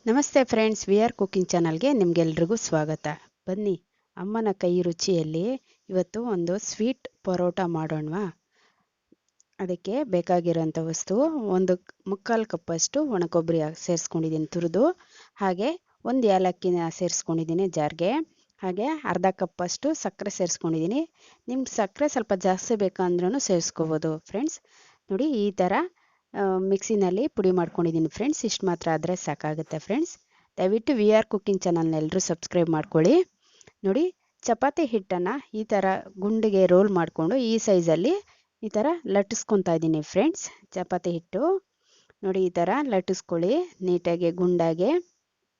ನಮಸ್ತೆ friends, we are cooking ಚಾನಲ್ಗೆ ನಿಮಗೆಲ್ರಿಗೂ ಸ್ವಾಗತ. ಬನ್ನಿ, ಅಮ್ಮನ ಕೈ ರುಚಿಯಲ್ಲಿ ಇವತ್ತು ಒಂದು ಸ್ವೀಟ್ ಪರೋಟ ಮಾಡೋಣವಾ. ಅದಕ್ಕೆ ಬೇಕಾಗಿರೋಂಥ ವಸ್ತು ಒಂದು ಮುಕ್ಕಾಲು ಕಪ್ಪಷ್ಟು ಒಣ ಕೊಬ್ಬರಿ ಸೇರಿಸ್ಕೊಂಡಿದ್ದೀನಿ ತುರಿದು, ಹಾಗೆ ಒಂದು ಏಲಕ್ಕಿನ ಸೇರಿಸ್ಕೊಂಡಿದ್ದೀನಿ ಜಾರ್ಗೆ, ಹಾಗೆ ಅರ್ಧ ಕಪ್ಪಷ್ಟು ಸಕ್ಕರೆ ಸೇರಿಸ್ಕೊಂಡಿದ್ದೀನಿ. ನಿಮ್ಗೆ ಸಕ್ಕರೆ ಸ್ವಲ್ಪ ಜಾಸ್ತಿ ಬೇಕಂದ್ರೂ ಸೇರಿಸ್ಕೋಬೋದು ಫ್ರೆಂಡ್ಸ್. ನೋಡಿ, ಈ ಥರ ಮಿಕ್ಸಿನಲ್ಲಿ ಪುಡಿ ಮಾಡ್ಕೊಂಡಿದ್ದೀನಿ ಫ್ರೆಂಡ್ಸ್. ಇಷ್ಟು ಮಾತ್ರ ಆದರೆ ಸಾಕಾಗುತ್ತೆ ಫ್ರೆಂಡ್ಸ್. ದಯವಿಟ್ಟು ವಿ ಆರ್ ಕುಕಿಂಗ್ ಚಾನಲ್ನ ಎಲ್ಲರೂ ಸಬ್ಸ್ಕ್ರೈಬ್ ಮಾಡ್ಕೊಳ್ಳಿ. ನೋಡಿ, ಚಪಾತಿ ಹಿಟ್ಟನ್ನು ಈ ಥರ ಗುಂಡಿಗೆ ರೋಲ್ ಮಾಡಿಕೊಂಡು ಈ ಸೈಜಲ್ಲಿ ಈ ಥರ ಲಟ್ಟಿಸ್ಕೊತಾ ಇದ್ದೀನಿ ಫ್ರೆಂಡ್ಸ್. ಚಪಾತಿ ಹಿಟ್ಟು ನೋಡಿ, ಈ ಥರ ಲಟ್ಟಿಸ್ಕೊಳ್ಳಿ ನೀಟಾಗಿ ಗುಂಡಾಗೆ.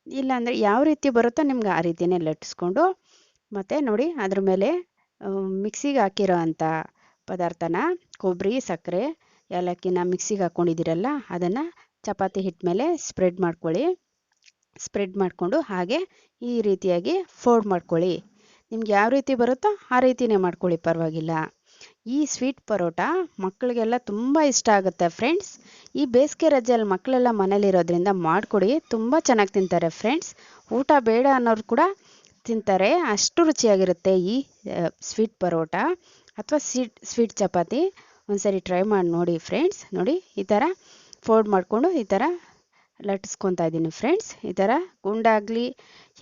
ಇಲ್ಲಾಂದರೆ ಯಾವ ರೀತಿ ಬರುತ್ತೋ ನಿಮ್ಗೆ ಆ ರೀತಿಯೇ ಲಟ್ಟಿಸ್ಕೊಂಡು, ಮತ್ತು ನೋಡಿ ಅದ್ರ ಮೇಲೆ ಮಿಕ್ಸಿಗೆ ಹಾಕಿರೋ ಅಂಥ ಪದಾರ್ಥನ ಕೊಬ್ಬರಿ, ಸಕ್ಕರೆ, ಏಲಕ್ಕಿನ ಮಿಕ್ಸಿಗೆ ಹಾಕ್ಕೊಂಡಿದ್ದೀರಲ್ಲ ಅದನ್ನು ಚಪಾತಿ ಹಿಟ್ಟು ಮೇಲೆ ಸ್ಪ್ರೆಡ್ ಮಾಡ್ಕೊಳ್ಳಿ. ಸ್ಪ್ರೆಡ್ ಮಾಡಿಕೊಂಡು ಹಾಗೆ ಈ ರೀತಿಯಾಗಿ ಫೋಲ್ಡ್ ಮಾಡ್ಕೊಳ್ಳಿ. ನಿಮ್ಗೆ ಯಾವ ರೀತಿ ಬರುತ್ತೋ ಆ ರೀತಿಯೇ ಮಾಡ್ಕೊಳ್ಳಿ, ಪರವಾಗಿಲ್ಲ. ಈ ಸ್ವೀಟ್ ಪರೋಟ ಮಕ್ಕಳಿಗೆಲ್ಲ ತುಂಬ ಇಷ್ಟ ಆಗುತ್ತೆ ಫ್ರೆಂಡ್ಸ್. ಈ ಬೇಸಿಗೆ ರಜೆಯಲ್ಲಿ ಮಕ್ಕಳೆಲ್ಲ ಮನೇಲಿರೋದ್ರಿಂದ ಮಾಡಿಕೊಡಿ, ತುಂಬ ಚೆನ್ನಾಗಿ ತಿಂತಾರೆ ಫ್ರೆಂಡ್ಸ್. ಊಟ ಬೇಡ ಅನ್ನೋರು ಕೂಡ ತಿಂತಾರೆ, ಅಷ್ಟು ರುಚಿಯಾಗಿರುತ್ತೆ ಈ ಸ್ವೀಟ್ ಪರೋಟ ಅಥವಾ ಸ್ವೀಟ್ ಚಪಾತಿ. ಒಂದ್ಸರಿ ಟ್ರೈ ಮಾಡಿ ನೋಡಿ ಫ್ರೆಂಡ್ಸ್. ನೋಡಿ, ಈ ಥರ ಫೋಲ್ಡ್ ಮಾಡಿಕೊಂಡು ಈ ಥರ ಲಟ್ಟಿಸ್ಕೊತಾ ಇದ್ದೀನಿ ಫ್ರೆಂಡ್ಸ್. ಈ ಥರ ಗುಂಡಾಗಲಿ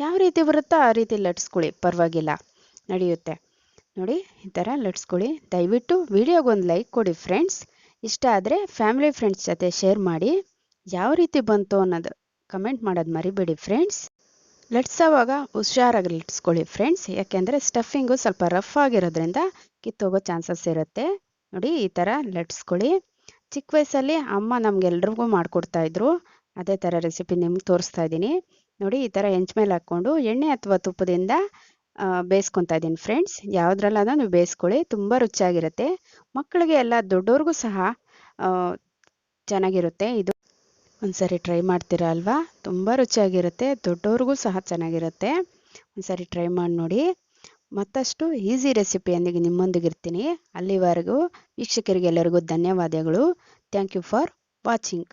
ಯಾವ ರೀತಿ ಬರುತ್ತೋ ಆ ರೀತಿ ಲಟ್ಟಿಸ್ಕೊಳ್ಳಿ, ಪರವಾಗಿಲ್ಲ, ನಡೆಯುತ್ತೆ. ನೋಡಿ, ಈ ಥರ ಲಟ್ಟಿಸ್ಕೊಳ್ಳಿ. ದಯವಿಟ್ಟು ವಿಡಿಯೋಗೊಂದು ಲೈಕ್ ಕೊಡಿ ಫ್ರೆಂಡ್ಸ್. ಇಷ್ಟ ಆದರೆ ಫ್ಯಾಮಿಲಿ ಫ್ರೆಂಡ್ಸ್ ಜೊತೆ ಶೇರ್ ಮಾಡಿ. ಯಾವ ರೀತಿ ಬಂತು ಅನ್ನೋದು ಕಮೆಂಟ್ ಮಾಡೋದು ಮರಿಬೇಡಿ ಫ್ರೆಂಡ್ಸ್. ಲಟ್ಸೋವಾಗ ಹುಷಾರಾಗಿ ಲಟ್ಸ್ಕೊಳ್ಳಿ ಫ್ರೆಂಡ್ಸ್, ಯಾಕೆಂದರೆ ಸ್ಟಫಿಂಗು ಸ್ವಲ್ಪ ರಫ್ ಆಗಿರೋದ್ರಿಂದ ಕಿತ್ತೋಗೋ ಚಾನ್ಸಸ್ ಇರುತ್ತೆ. ನೋಡಿ, ಈ ಥರ ಲಟ್ಸ್ಕೊಳ್ಳಿ. ಚಿಕ್ಕ ವಯಸ್ಸಲ್ಲಿ ಅಮ್ಮ ನಮಗೆಲ್ರಿಗೂ ಮಾಡಿಕೊಡ್ತಾಯಿದ್ರು, ಅದೇ ಥರ ರೆಸಿಪಿ ನಿಮ್ಗೆ ತೋರಿಸ್ತಾ ಇದ್ದೀನಿ. ನೋಡಿ, ಈ ಥರ ಹೆಂಚು ಮೇಲೆ ಹಾಕ್ಕೊಂಡು ಎಣ್ಣೆ ಅಥವಾ ತುಪ್ಪದಿಂದ ಬೇಯಿಸ್ಕೊತಾ ಇದ್ದೀನಿ ಫ್ರೆಂಡ್ಸ್. ಯಾವುದ್ರಲ್ಲಾದ್ರೂ ನೀವು ಬೇಯಿಸ್ಕೊಳ್ಳಿ, ತುಂಬ ರುಚಿಯಾಗಿರುತ್ತೆ. ಮಕ್ಕಳಿಗೆ ಎಲ್ಲ ದೊಡ್ಡವ್ರಿಗೂ ಸಹ ಚೆನ್ನಾಗಿರುತ್ತೆ. ಇದು ಒಂದ್ಸರಿ ಟ್ರೈ ಮಾಡ್ತೀರಾ ಅಲ್ವಾ, ತುಂಬ ರುಚಿಯಾಗಿರುತ್ತೆ, ದೊಡ್ಡವ್ರಿಗೂ ಸಹ ಚೆನ್ನಾಗಿರುತ್ತೆ. ಒಂದ್ಸರಿ ಟ್ರೈ ಮಾಡಿ ನೋಡಿ. ಮತ್ತಷ್ಟು ಈಸಿ ರೆಸಿಪಿಯೊಂದಿಗೆ ನಿಮ್ಮೊಂದಿಗಿರ್ತೀನಿ. ಅಲ್ಲಿವರೆಗೂ ವೀಕ್ಷಕರಿಗೆಲ್ಲರಿಗೂ ಧನ್ಯವಾದಗಳು. Thank you for watching.